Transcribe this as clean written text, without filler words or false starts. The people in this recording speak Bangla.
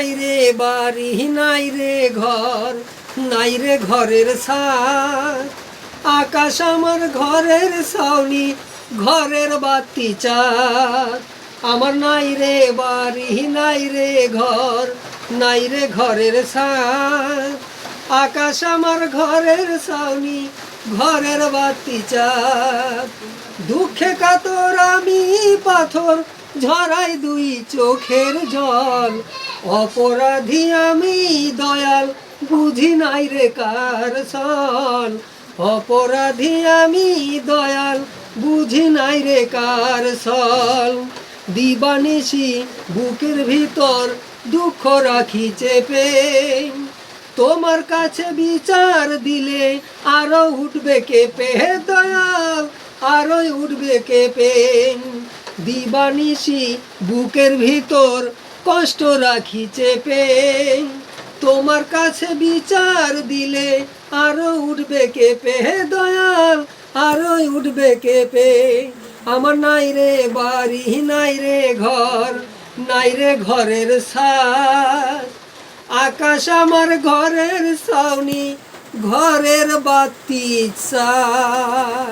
নাই রে বাড়ি নাই রে ঘর, নাই রে ঘরের ছাদ। আকাশ আমার ঘরের ছাউনি, ঘরের বাতি চাঁদ। আমার নাই রে বাড়ি নাই রে ঘর, নাই রে ঘরের ছাদ। আকাশ আমার ঘরের ছাউনি, ঘরের বাতি চাঁদ। দুঃখে কাতর আমি পাথর, ঝরাই দুই চোখের জল। অপরাধী আমি দয়াল, বুঝি নাই রে কার ছল। অপরাধী আমি দয়াল, বুঝি নাই রে কার ছল। দিবানিশি বুকের ভিতর দুঃখ রাখি চেপে, তোমার কাছে বিচার দিলে আরো উঠবে কেঁপে দয়াল, আরো উঠবে কেঁপে। দিবানিশি বুকের ভিতর কষ্ট রাখি চেপে, তোমার কাছে বিচার দিলে আরো উঠবে কেঁপে দয়াল, আরো উঠবে কেঁপে। আমার নাই রে বাড়ি নাই রে ঘর, নাই রে ঘরের ছাদ। আকাশ আমার ঘরের ছাউনি, ঘরের বাতি চাঁদ।